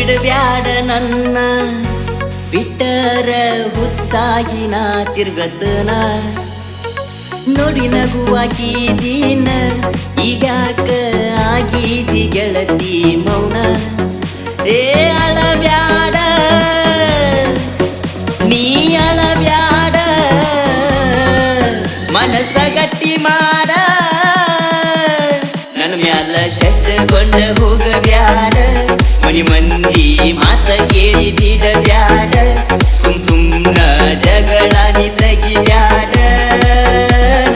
ಬಿಡಬ್ಯಾಡ ನನ್ನ ಬಿಟ್ಟರ ಹುಚ್ಚಾಗಿ ನಾ ತಿರ್ಗತನ ನೋಡಿ ನಗುವಾಗಿದ್ದೀನ ಈಗ್ಯಾಕ ಆಗೀದಿ ಗೆಳತಿ ಮೌನ ಏ ಅಳಬ್ಯಾಡ ನೀ ಅಳಬ್ಯಾಡ ಮನಸ್ಸ ಗಟ್ಟಿ ಮಾಡ ನನ್ನ ಮ್ಯಾಲ ಶಕ್ತಗೊಂಡ ಹೋಗಬ್ಯಾಡ ಮನಿ ಮಂದಿ ಮಾತ ಕೇಳಿ ಬಿಡಬ್ಯಾಡ ಸುಮ್ನ ಜಗಳ ನೀ ತೆಗಿಬ್ಯಾಡ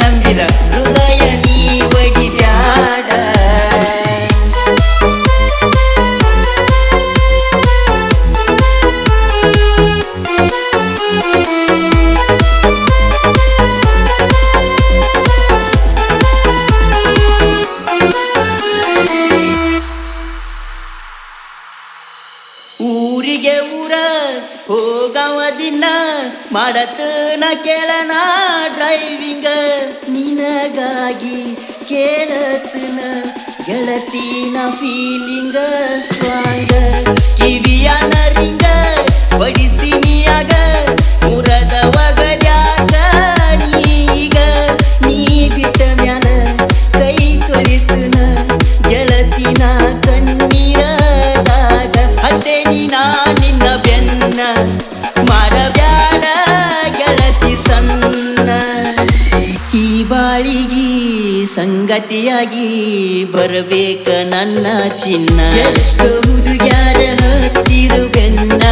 ನಂಬಿದ ಹೃದಯ ನೀ ಒಗಿಬ್ಯಾಡ ಊರಿಗೆ ಊರ ಹೋಗವ ದಿನ ಮಾಡತನ ಕೇಳನ ಡ್ರೈವಿಂಗ ನಿನಗಾಗಿ ಕೇಳತನ ಗೆಳತಿನ ಫೀಲಿಂಗ ಸ್ವಾಂಗ ಕಿವಿಯನ ರಿಂಗ ಬಡಿಸಿನಿಯಾಗ ಮುರದ ಒಗದ್ಯಾಗ ನೀಗ ನೀ ಬಿಟ್ಟ ಮ್ಯಾಲ ಕೈ ತೊಳಿತನ ಗೆಳತಿನ ಕಣ್ಣೀರದಾಗ ಅತ್ತೆ ನೀನಾ ನಿನ್ನ ಬೆನ್ನ ಮಾಡಬ್ಯಾಡ ಗೆಳತಿ ಸಣ್ಣ ಈ ಬಾಳಿಗಿ ಸಂಗತಿಯಾಗಿ ಬರಬೇಕ ನನ್ನ ಚಿನ್ನ ಎಷ್ಟು ಹುಡುಗ್ಯಾರ ಹತ್ತಿರು ಬೆನ್ನ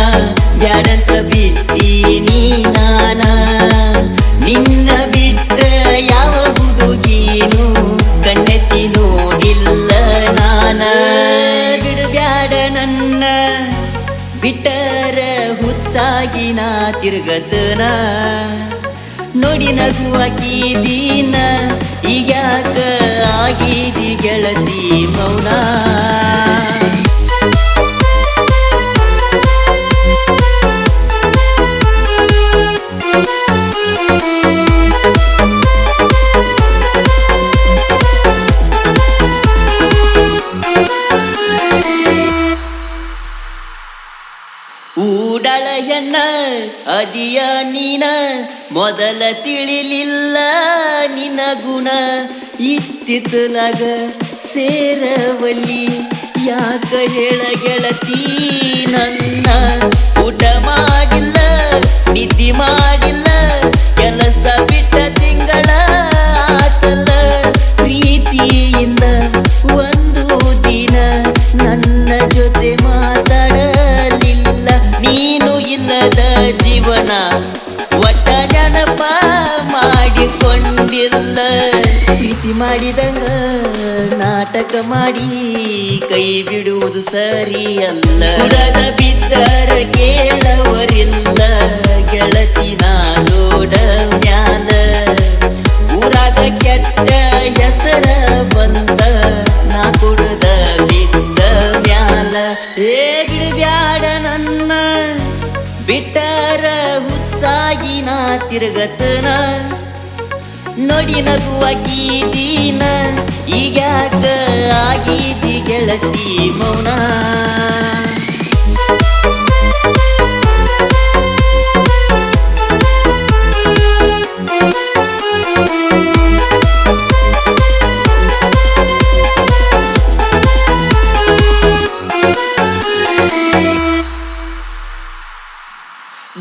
ಬ್ಯಾಡಂತ ಬಿಟ್ಟೀನಿ ನಾನ ನಿನ್ನ ಬಿಟ್ರ ಯಾವ ಹುಡುಗೀನು ಕಣ್ಣೆತ್ತಿ ನೋಡಿಲ್ಲ ನಾನ ಬಿಡಬ್ಯಾಡ ನನ್ನ ಬಿಟ್ಟರ ಹುಚ್ಚಾಗಿ ನಾ ತಿರ್ಗತನ ನೋಡಿ ನಗುವಾಗಿದ್ದೀನ ಈಗ್ಯಾಕ ಆಗೀದಿ ಗೆಳತಿ ಮೌನ ಊಡಳ ಹೆಣ್ಣ ಅದಿಯ ನೀನ ಮೊದಲ ತಿಳಿಲಿಲ್ಲ ನಿನ್ನ ಗುಣ ಇತ್ತಿತ್ತಲಾಗ ಸೇರವಲ್ಲಿ ಯಾಕ ಹೇಳ ಗೆಳತಿ ನನ್ನ ಊಟ ಮಾಡಿಲ್ಲ ನಿದ್ದೆ ಮಾಡಿಲ್ಲ ಕೆಲಸ ಬಿಟ್ಟ ತಿಂಗಳ ಆತಲ್ಲ ಪ್ರೀತಿಯಿಂದ ಒಂದು ದಿನ ನನ್ನ ಜೊತೆ ಮಾತಾಡಲಿಲ್ಲ ನೀನು ಇಲ್ಲದ ಜೀವನ ಒಟ್ಟ ನೆನಪ ಮಾಡಿಕೊಂಡಿಲ್ಲ ಪ್ರೀತಿ ಮಾಡಿದಂಗ ನಾಟಕ ಮಾಡಿ ಕೈ ಬಿಡುವುದು ಸರಿಯಲ್ಲ ಹುಡದ ಬಿದ್ದರ ಕೇಳವರಿಲ್ಲ ಗೆಳತಿ ನಾಡೋಡ ಮ್ಯಾಲ ಊರಾಗ ಕೆಟ್ಟ ಹೆಸರ ಬಂದ ನಾ ಕುಡದ ಬಿದ್ದ ಮ್ಯಾಲ ಬಿಡಬ್ಯಾಡ ನನ್ನ ಬಿಟ್ಟರ ಹುಚ್ಚಾಗಿ ನಾ ತಿರ್ಗತನ ನೋಡಿ ನಗುವಾಗಿದ್ದೀನ ಈಗ್ಯಾಕ ಆಗೀದಿ ಗೆಳತಿ ಮೌನ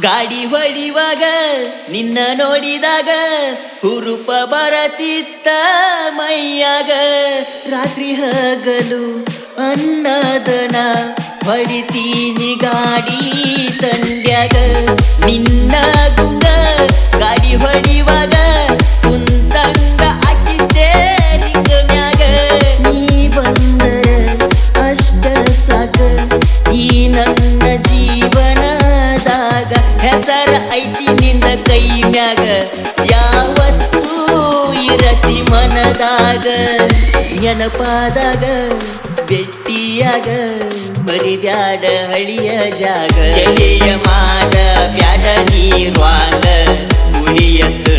ಗಾಡಿ ಹೊಡಿವಾಗ ನಿನ್ನ ನೋಡಿದಾಗ ಹುರುಪ ಬರತಿತ್ತ ಮೈಯಾಗ ರಾತ್ರಿ ಹಗಲು ಅನ್ನದನ ಹೊಡಿತೀನಿ ಗಾಡಿ ತಂಡ್ಯಾಗ ನಿನ್ನ ಗುಂಗ ಗಾಡಿ ಹೊಡಿವಾಗ ಕುಂತಂಗ ಅಕ್ಕಿಷ್ಟೇ ನಿಂಗ ಮ್ಯಾಗ ನೀ ಬಂದರ ಅಷ್ಟ ಸಾಕ ಈ ನನ್ನ ಜೀವನದಾಗ ಹೆಸರ ಐತಿ ನಿಂದ ಕೈ ಮ್ಯಾಗ ಯಾವತ್ತೂ ಇರತಿ ಮನದಾಗ ನೆನಪಾದಾಗ ಬೆಟ್ಟಿಯಾಗ ಮರಿಬ್ಯಾಡ ಹಳಿಯ ಜಾಗ ಕೆಲಿಯ ಮಾಡ ಬ್ಯಾಡ ನೀರ್ವಾಂಗ ಉಳಿಯತ್ತು